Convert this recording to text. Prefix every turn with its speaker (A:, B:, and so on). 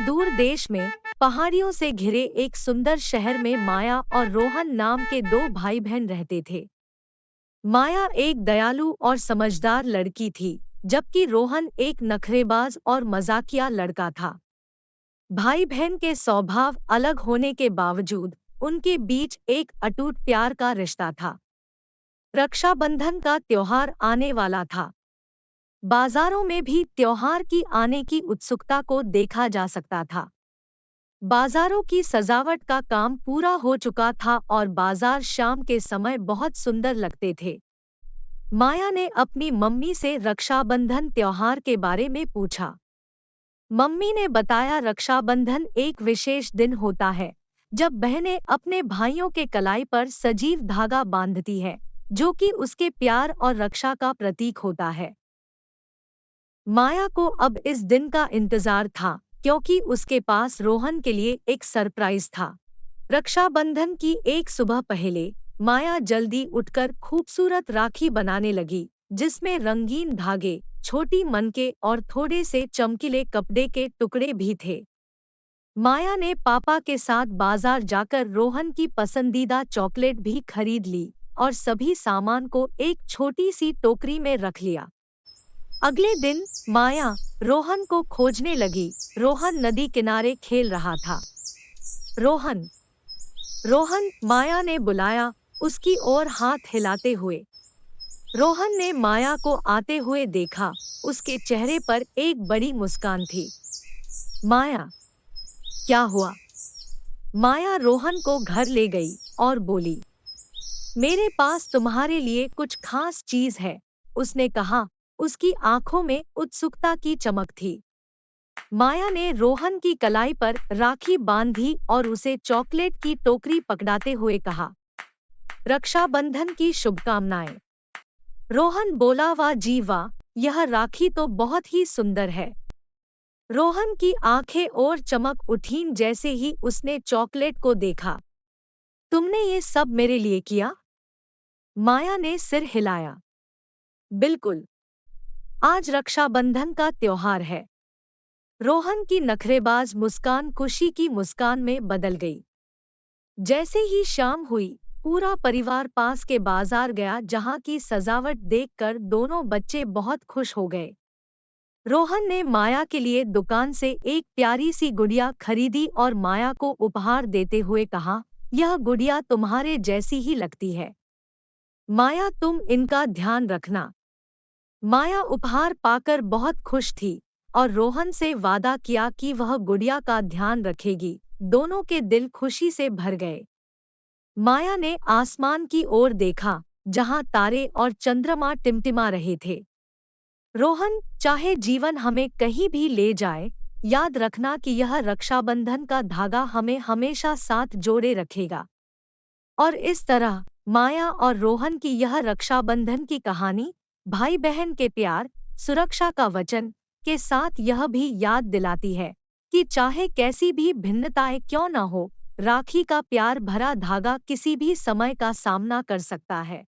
A: दूर देश में पहाड़ियों से घिरे एक सुंदर शहर में माया और रोहन नाम के दो भाई बहन रहते थे। माया एक दयालु और समझदार लड़की थी, जबकि रोहन एक नखरेबाज और मजाकिया लड़का था। भाई बहन के स्वभाव अलग होने के बावजूद उनके बीच एक अटूट प्यार का रिश्ता था। रक्षाबंधन का त्योहार आने वाला था। बाजारों में भी त्योहार की आने की उत्सुकता को देखा जा सकता था। बाजारों की सजावट का काम पूरा हो चुका था और बाजार शाम के समय बहुत सुंदर लगते थे। माया ने अपनी मम्मी से रक्षाबंधन त्योहार के बारे में पूछा। मम्मी ने बताया, रक्षाबंधन एक विशेष दिन होता है जब बहनें अपने भाइयों के कलाई पर सजीव धागा बांधती है, जो कि उसके प्यार और रक्षा का प्रतीक होता है। माया को अब इस दिन का इंतजार था, क्योंकि उसके पास रोहन के लिए एक सरप्राइज था। रक्षाबंधन की एक सुबह पहले माया जल्दी उठकर खूबसूरत राखी बनाने लगी, जिसमें रंगीन धागे, छोटी मनके और थोड़े से चमकीले कपड़े के टुकड़े भी थे। माया ने पापा के साथ बाजार जाकर रोहन की पसंदीदा चॉकलेट भी खरीद ली और सभी सामान को एक छोटी सी टोकरी में रख लिया। अगले दिन माया रोहन को खोजने लगी। रोहन नदी किनारे खेल रहा था। रोहन, रोहन, माया ने बुलाया, उसकी ओर हाथ हिलाते हुए। रोहन ने माया को आते हुए देखा। उसके चेहरे पर एक बड़ी मुस्कान थी। माया, क्या हुआ? माया रोहन को घर ले गई और बोली, मेरे पास तुम्हारे लिए कुछ खास चीज है, उसने कहा। उसकी आंखों में उत्सुकता की चमक थी। माया ने रोहन की कलाई पर राखी बांधी और उसे चॉकलेट की टोकरी पकड़ाते हुए कहा, रक्षाबंधन की शुभकामनाएं। रोहन बोला, वाह जी वाह, यह राखी तो बहुत ही सुंदर है। रोहन की आंखें और चमक उठीं जैसे ही उसने चॉकलेट को देखा। तुमने ये सब मेरे लिए किया? माया ने सिर हिलाया। बिल्कुल, आज रक्षाबंधन का त्योहार है। रोहन की नखरेबाज मुस्कान खुशी की मुस्कान में बदल गई। जैसे ही शाम हुई, पूरा परिवार पास के बाजार गया, जहां की सजावट देखकर दोनों बच्चे बहुत खुश हो गए। रोहन ने माया के लिए दुकान से एक प्यारी सी गुड़िया खरीदी और माया को उपहार देते हुए कहा, यह गुड़िया तुम्हारे जैसी ही लगती है। माया, तुम इनका ध्यान रखना। माया उपहार पाकर बहुत खुश थी और रोहन से वादा किया कि वह गुड़िया का ध्यान रखेगी। दोनों के दिल खुशी से भर गए। माया ने आसमान की ओर देखा, जहां तारे और चंद्रमा टिमटिमा रहे थे। रोहन, चाहे जीवन हमें कहीं भी ले जाए, याद रखना कि यह रक्षाबंधन का धागा हमें हमेशा साथ जोड़े रखेगा। और इस तरह माया और रोहन की यह रक्षाबंधन की कहानी भाई बहन के प्यार, सुरक्षा का वचन के साथ यह भी याद दिलाती है कि चाहे कैसी भी भिन्नताएं क्यों न हो, राखी का प्यार भरा धागा किसी भी समय का सामना कर सकता है।